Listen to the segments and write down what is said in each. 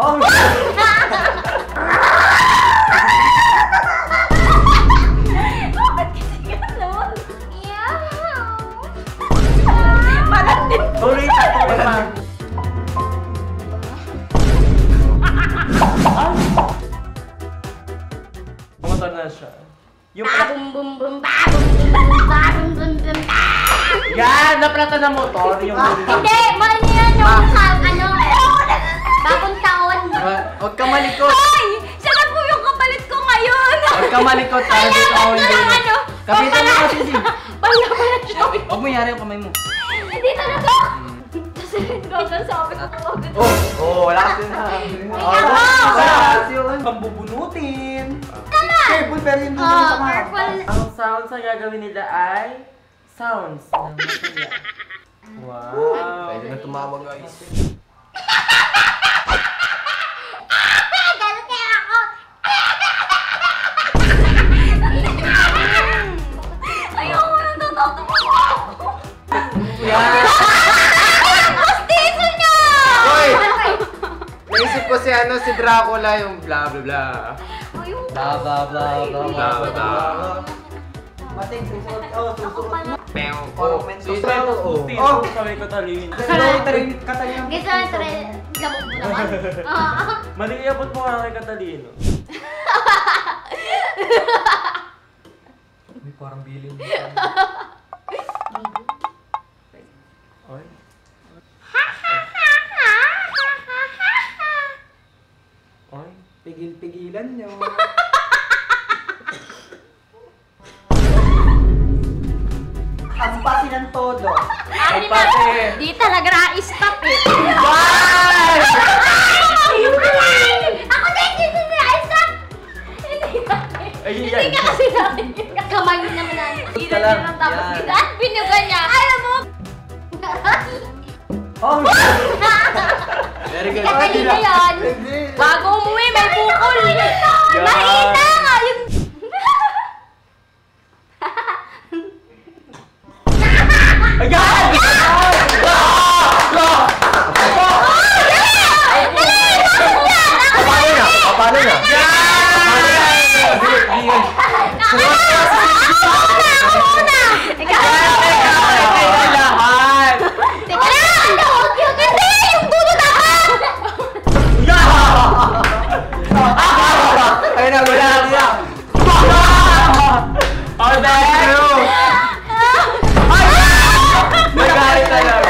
Oh! Bakit kasi gano'n? Yaw! Tuloy pa. Pumunta na siya. Yung Babum bum bum babum bum bum babum bum bum bum. yan! Naplata na motor. Yung Hindi! Mali yan yung ano. Bagong taon. Huwag ka malikot. Ay! Siya na po yung kapalit ko ngayon. Huwag ka malikot. Para dito ako hindi. Ano? Kapitan mo kasi si. Pala siya. Huwag mo yari yung kamay mo. Hindi talaga. Kasi sabi ko po agad. Wala kasi na. Ay, Yung pambubunutin. Careful pero yung dito sa mga. careful. Ang sounds na gagawin nila ay sounds ng masaya. Wow. Pwede na tumawa guys. Galit kaya ako. Ayoko na tatawa ako. Yan. Pastiso niya! Hoy! Naisip ko si si Dracula yung bla bla bla. Ayoko. Blah blah blah blah Blah blah blah. Mating susunod. Susunod mo. Pew. Susunod. Oh! Sabi ko talin. Gusto na try. Gamot mo naman. Maliabot mo nga kay Catalino. May parang bilin. Oy. Oy. Pigil-pigilan nyo. Ang pasi ng todo. Ay, Pati. di talaga na-stop eh. Bye! Ako din, dito na-stop. Hindi ka kasi natin yun. Kamay mo naman natin. Ginan niya lang tapos Yan. ginan. Binuga niya. Alam mo. Oh! Very good. Katalina yan. Bago umuwi, may bukol. Mahina nga yung... Agad! Paano na? Ako muna! Ikaw! Lahat! Teka lang! Hindi! Yung dulo dapat! Ayun na, wala na. All that! Nagalit talaga.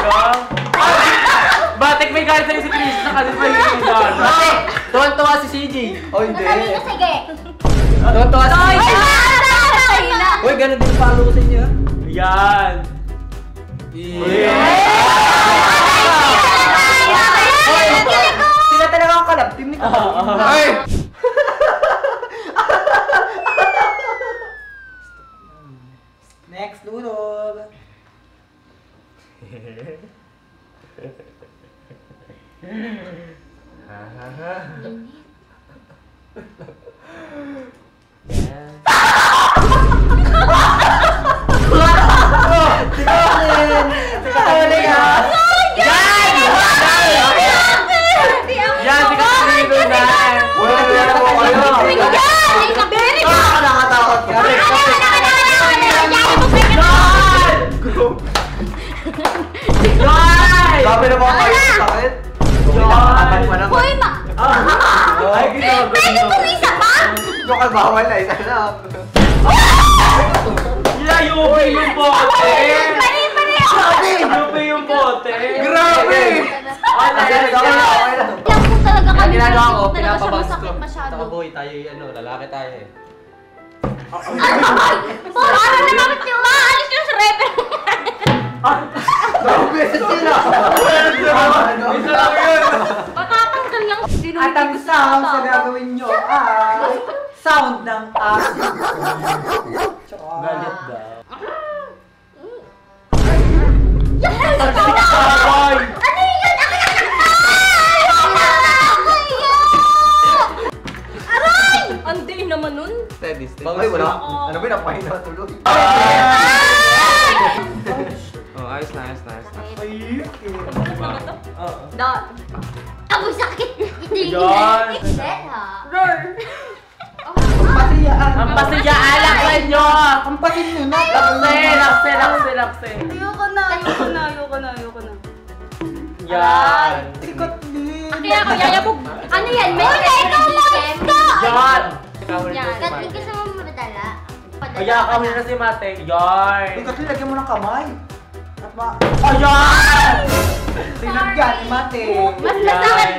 Batik may galit sa'yo si Chris na kasi pa yung gano'n. Tuwan-tuwa si CJ. Oh, hindi. Matalino, sige. Tuwan-tuwa si Ay, CJ. mahina! Uy, ganun din follow ko sa inyo. Yan. Sila talaga ang kalab. Team ni ko. Ay! Next, Lulog. Yan, si Catalino na. Nakakatakot ka. Sabi na mga kayo sa sakit. Nakakatakot pa naman. Hoy, ma! Ay, ginagawa. Pwede kong isa pa? Lokal bawal na, isa lang. Yupi yung bote! Pari! Yupi yung bote! Grabe! Okay Okay lang. Lang po talaga kami. Ginagawa ko, Talaga siya pinapabas masakit ko. masyado. Taka boy, tayo lalaki tayo eh. Paano na bakit yung maalis yung sa reper? Grabe sila! Isa lang yun! Matatanggal lang. At ang sound sa gagawin nyo ay sound ng Galit daw. Yes! Sabay! Ano yun? Aray! Anday naman nun. Steady, steady. Ay, wala. Ano ba yung napahin na tulog? Oh, ayos na. Ay, Dot. Ako sakit. Yan. Excel ha. Ang pasiyaan lang sa inyo. Ang patin nyo na. Lakse. Ayoko na. Yan. Sikat din. Kaya ako yayabog. Ano yan? May ikaw monster! Yan. Kating ka sa mga madala. Kaya kami na si Mate. Yan. Sikat din, lagyan mo ng kamay. At ma... Ayan! Sinagyan, mate. Mas masakit.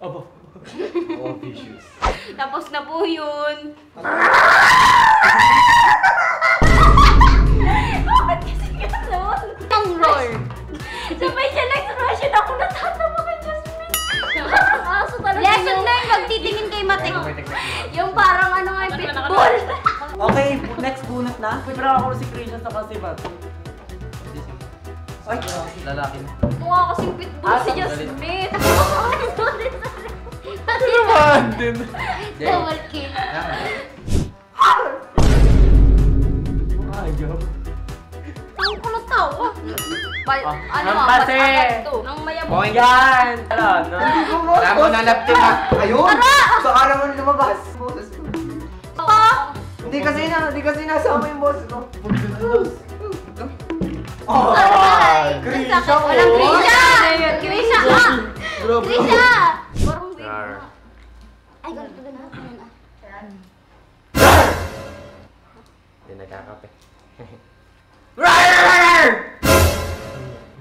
Aba. Oh, vicious. Tapos na po yun. Bakit kasi gano'n? Ang roar. Sabay siya nag-expression ako natatawa kay Jasmine. Aso talaga. Lesson learned, magtitingin kay Matek. Yung parang ano nga yung pitbull. Okay, next bunot na. Pero ako si Christian sa kasi Mate. Ay, Lalaki na. Mukha kasing pitbull si Jasmine. Naman din. Double kill. Ayaw. Ang kulo tawa. Ano ang nga, pase. agad to. Nang mayabong. Boing. Yan. Wala na. Wala mo na naptin na. Ayun! Saka naman lumabas. Hindi kasi nasama yung boss ko. Oh! Krisha! Walang Krisha! Krisha ka! Krisha! Parang wait Rar. na. Ay, ganito na. Hindi nagkakape.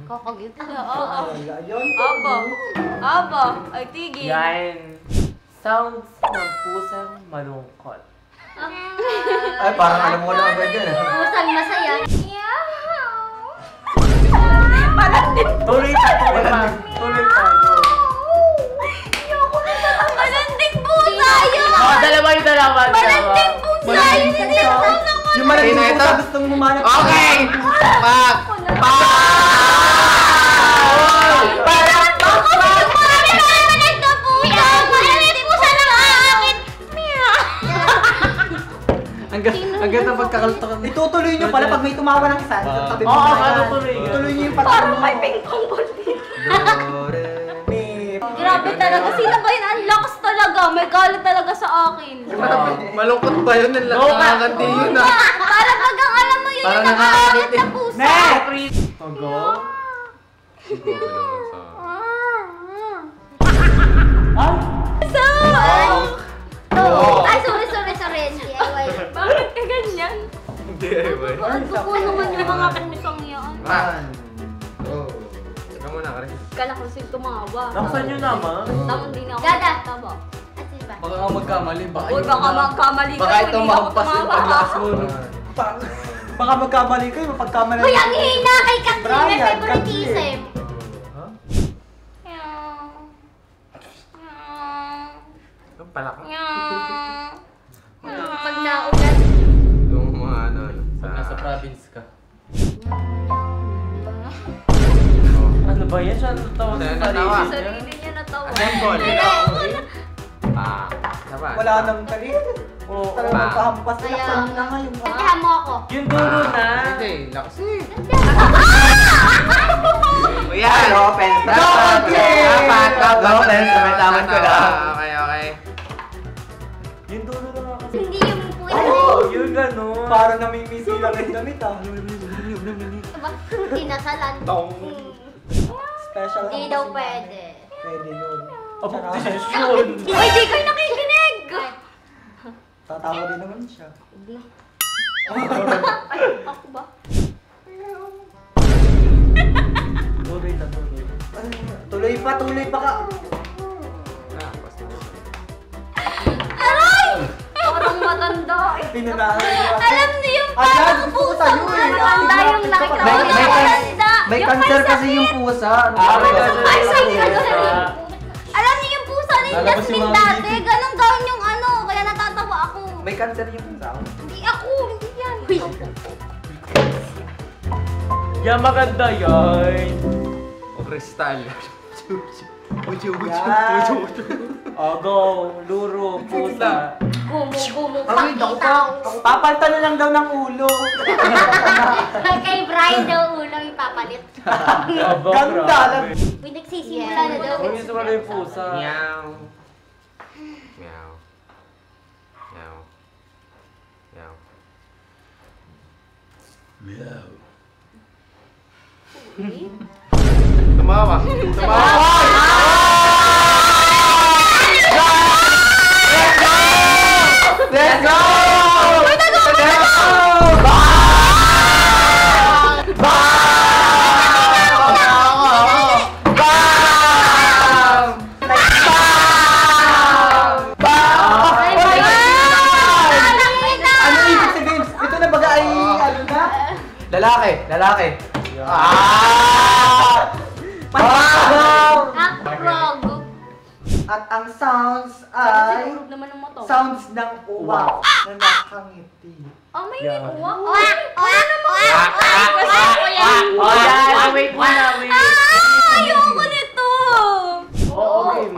Kakagit. Ayun. Aba. Ay, tigil. Yan. Sounds ng pusang malungkot. Ay, parang alam mo na agad yan. Pusang masaya. Tuloy pa. Malanding pusa yun! Oh, dalawa. Malanding pusa yun! Yung maraming Okay na ito. pusa gustong humanap. Okay! Pak! Hanggang na pagkakaltakan. Itutuloy nyo pala pag may tumawa ng isa. Tabi mo Oo, na yan. tutuloy. Ituloy nyo yung pattern Parang mo. may ping-pong ball dito. Do, re, mi. Grabe talaga. Sino ba yun? Ang lakas talaga. May galit talaga sa akin. Malungkot ba yun? Nakakandi yun ah. Para pag ang alam mo yun Parang yung nakakakit na nakakakit pusa. Go. Ay, sorry. DIY. Bakit ka ganyan? Hindi ay ba? Bakit buko naman yung mga pusang yan? Pak! Oh. Ikaw muna ka rin. Kala ko kasi tumawa. Naksan nyo naman. Tamang din ako. Gada. Tama. Baka nga magkamali. Uy, baka magkamali ka. Baka ito hindi ako mahampas yung tumawa. paglakas mo. no? Baka magkamali kayo, mapagkamali. Uy, ang hina kay Kakli. May Brian, favoritism. Ang palak. Pag naulan. Yung mga ano. Pag nasa province ka. Oh. Ano ba yan? Siya natawa sa Siya natawa. sarili niya. Sarili niya natawa. Assemble. Pak! Dapat. Wala nang karir. Oo. Talagang Ba? magkahampas na. Kaya- Saan na ngayon? Kantahan mo ako. Yung dulo na. Hindi, lakas eh. Yan! Yan! Open. Dapat! Dapat! Open. Tumataman ko na. Okay. Yung dulo na nga kasi. Hindi yung puwet. Oh, yung gano'n. Para namimisi lang yung damit ah. Diba? Tinasalan. Tong. Special. Hindi daw pwede. Pwede yun. Aba, Sarap. desisyon. Uy, di kayo nakikinig! Tatawa din naman siya. Ay, ako ba? Tuloy na tuloy. Tuloy pa ka. Aray! Parang matanda eh. Pinunahan niya. Alam niyo yung Ayan, parang gusto ko pusang sa'yo eh. matanda yung nakita ko. May- may- Matanda. May Yung cancer paisa- kasi yung pusa. May cancer Ay, yung sorry, pusa. sorry. Alam niyo yung pusa ni Lalabas yung Jasmine mga dati. bibig. Ganon gawin yung ano. Kaya natatawa ako. May cancer yung pusa. Hindi ako. Hindi yan. Yan maganda yan. O kristal. Yan. Oh, go. Luro, pusa. Gumo-gumo Ay, naku pakita. pa. Papalta na lang daw ng ulo. Kay Brian daw unang ipapalit. Ganda lang. Uy, nagsisimula na daw. Huwag niyo sumala yung pusa. Meow. Meow. Meow. Meow. Tumawa. Let's go! Ano ibig sabihin? Ito na baga ay ano na? Lalaki. Wow! Frog. At ang sounds Ay, ay naman ng motor. sounds ng uwak na nakangiti. Oh, may Yeah. uwak. Uwak. Oh, yan. Wait muna, wait. Ayoko nito. Oo, okay.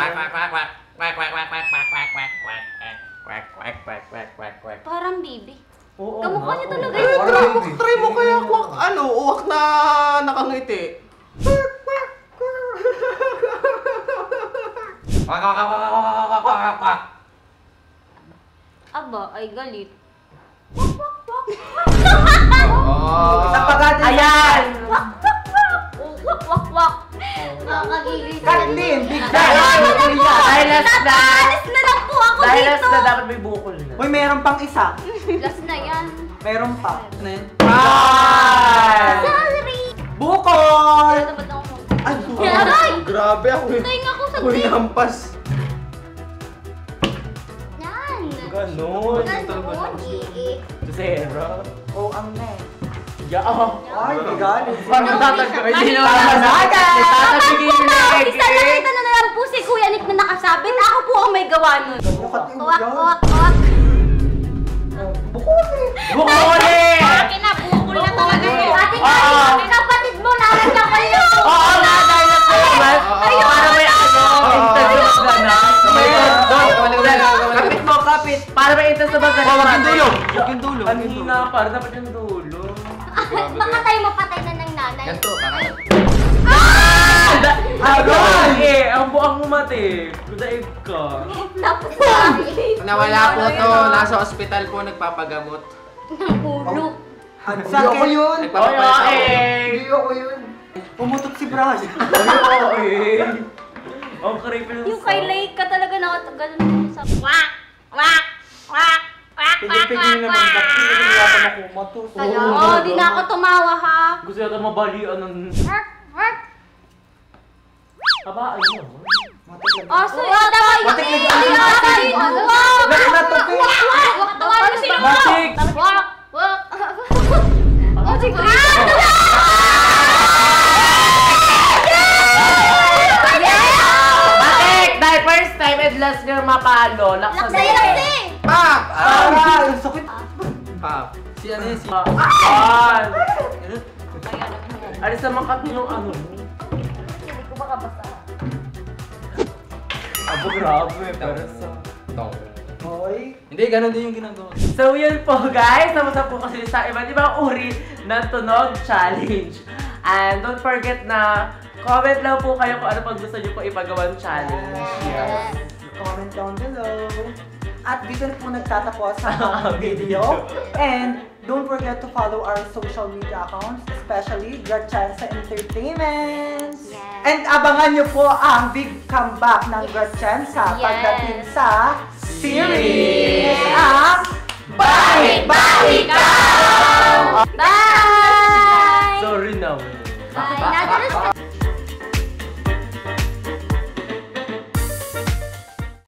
Parang bibi. Oo, Kamukha niya talaga Eh, yun. try mo kaya uwak na nakangiti. Aba, ay galit. Isang pagkati. Ayan! Wak. Nakakagigil. Katlin, big Dahil last na. Alis na lang po ako Dahil last dito. na, dapat may bukol na. Uy, meron pang isa. Last na yan. Meron pa. Ano yun? Ay! Sorry. Bukol! Ano ba ako? Ay, Aray! Grabe ako. Tayo ako sa Uy, green. hampas. Yan. Ganon. Ganon. Zero. oh, ang next. Yeah. Ay, galit. Parang tatagay. Hindi naman Talaga! tatagay yung leg Isa nakita na lang po si Kuya Nick na nakasabit. Ako po ang may gawa nun. Bukat yung Uwak. Bukol eh. Bukoli! Kinabukol na talaga yun. Ate Oo. kapatid mo, nalagyan ko yun. Oo nga, dahil last na naman. Ayun. Para may ano, interest na na. Kapit mo, kapit. Para may interest na ba ganun? Huwag yung dulo. Huwag yung dulo. Ang hina, para dapat yung dulo. Baka tayo mapatay na ng nanay. Ganito, parang. Agad! Eh, ang buang umate. Kudaig ka. Tapos sa akin. Nawala po to. Nasa ospital po nagpapagamot. Ng ulo. Ang Hindi sakit. ako yun. Oy, Nagpapapalit ako. eh. ako yun. Pumutok si Brian. Oo, eh. Ang creepy ng Yung kay Lake ka talaga nakatagal mo sa wak. Pigil-pigil naman. Ba't hindi ko yata makumato? Oo, di na ako tumawa ha. Gusto yata mabalian ng... Work. Aba, ayun naman. Oh, so yun daw yun. Matik na Hindi dyan. ata yun. Wak. Bakit natupi? Wak. Tawag mo sino mo. Matik! Wak. Oh, sige. Matik! Dahil first time and last year mapalo. Laksay. Pap! Ay, ang sakit. Pap. Si ano yun? Si... Ayan! Alis naman ka yung ano mo. Hindi ko makabasa. Abo, grabe. Pero sa... Tong. Hoy. Hindi, ganun din yung ginagawa. So yun po guys, namusta po kasi sa iba't ibang uri ng tunog challenge. And don't forget na comment lang po kayo kung ano pag gusto nyo po ipagawang challenge. Yes. Comment down below. At dito na po nagtatapos ang video. And don't forget to follow our social media accounts, especially Gratchansa Entertainment. Yes. And abangan nyo po ang big comeback ng Gratchansa Yes. pagdating sa series ang Balik-balik ka! Bye! Sorry na. Bye na!